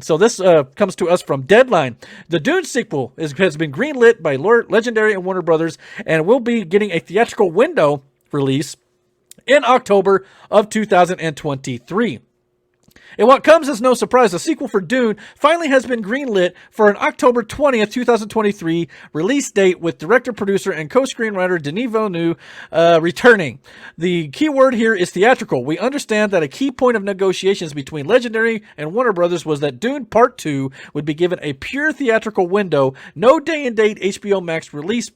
So this comes to us from Deadline. The Dune sequel has been greenlit by Legendary and Warner Brothers, and will be getting a theatrical window release in October of 2023. And what comes as no surprise, the sequel for Dune finally has been greenlit for an October 20th, 2023 release date, with director, producer, and co-screenwriter Denis Villeneuve returning. The key word here is theatrical. We understand that a key point of negotiations between Legendary and Warner Brothers was that Dune Part 2 would be given a pure theatrical window. No day and date HBO Max release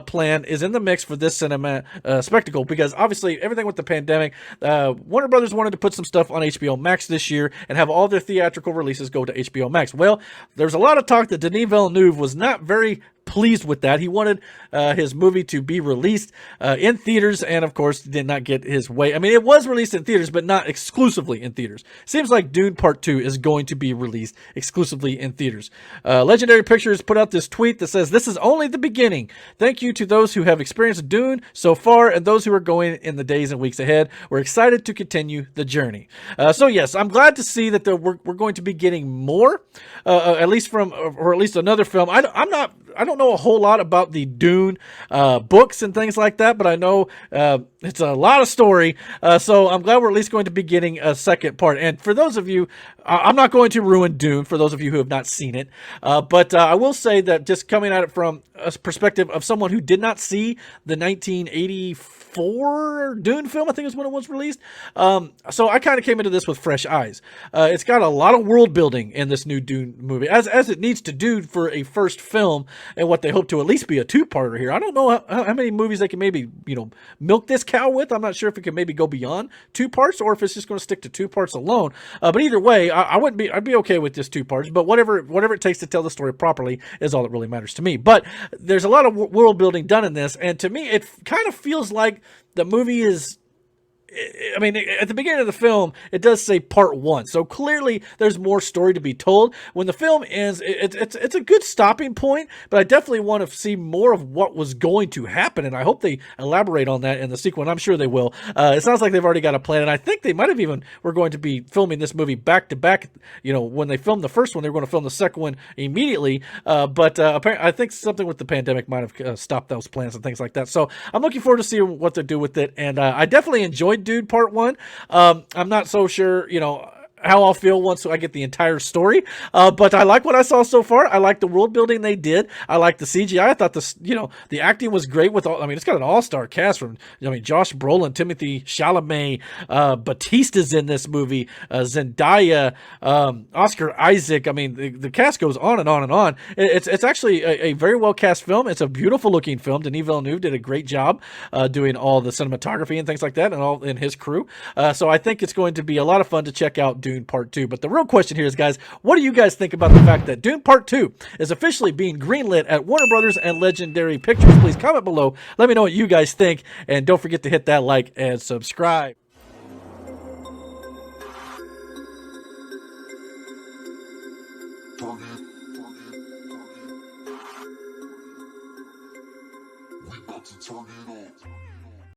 plan is in the mix for this cinema spectacle, because obviously everything with the pandemic, Warner Brothers wanted to put some stuff on HBO Max this year and have all their theatrical releases go to HBO Max. Well, there's a lot of talk that Denis Villeneuve was not very pleased with that. He wanted his movie to be released in theaters, and of course did not get his way. I mean, it was released in theaters, but not exclusively in theaters. Seems like Dune Part 2 is going to be released exclusively in theaters. Legendary Pictures put out this tweet that says, "This is only the beginning. Thank you to those who have experienced Dune so far and those who are going in the days and weeks ahead. We're excited to continue the journey." So yes, I'm glad to see that we're going to be getting more, at least from, or at least another film. I don't know a whole lot about the Dune books and things like that, but I know it's a lot of story. So I'm glad we're at least going to be getting a second part. And for those of you, I'm not going to ruin Dune for those of you who have not seen it, but I will say that just coming at it from a perspective of someone who did not see the 1984 Dune film, I think is when it was released. So I kind of came into this with fresh eyes. It's got a lot of world building in this new Dune movie, as it needs to do for a first film, and what they hope to at least be a two-parter here. I don't know how many movies they can maybe, milk this cow with. I'm not sure if it can maybe go beyond 2 parts, or if it's just going to stick to 2 parts alone. But either way, I'd be okay with this 2 parts, but whatever it takes to tell the story properly is all that really matters to me. But there's a lot of world building done in this, and to me, it kind of feels like the movie is, I mean, at the beginning of the film, it does say part 1. So clearly there's more story to be told. When the film ends, it's a good stopping point, but I definitely want to see more of what was going to happen. And I hope they elaborate on that in the sequel. And I'm sure they will. It sounds like they've already got a plan. And I think they might have even were going to be filming this movie back to back. When they filmed the first one, they were going to film the second one immediately. But apparently, I think something with the pandemic might have stopped those plans and things like that. So I'm looking forward to seeing what they do with it. And I definitely enjoyed Dune Part 1. I'm not so sure, how I'll feel once I get the entire story. But I like what I saw so far. I like the world building they did. I like the CGI. I thought the acting was great with all, it's got an all-star cast from, Josh Brolin, Timothy Chalamet, Batista's in this movie, Zendaya, Oscar Isaac. The cast goes on and on and on. It's actually a very well cast film. It's a beautiful looking film. Denis Villeneuve did a great job doing all the cinematography and things like that, and all in his crew. So I think it's going to be a lot of fun to check out Dune Part 2. But the real question here is, guys, what do you guys think about the fact that Dune Part 2 is officially being greenlit at Warner Brothers and Legendary Pictures? Please comment below. Let me know what you guys think, and don't forget to hit that like and subscribe.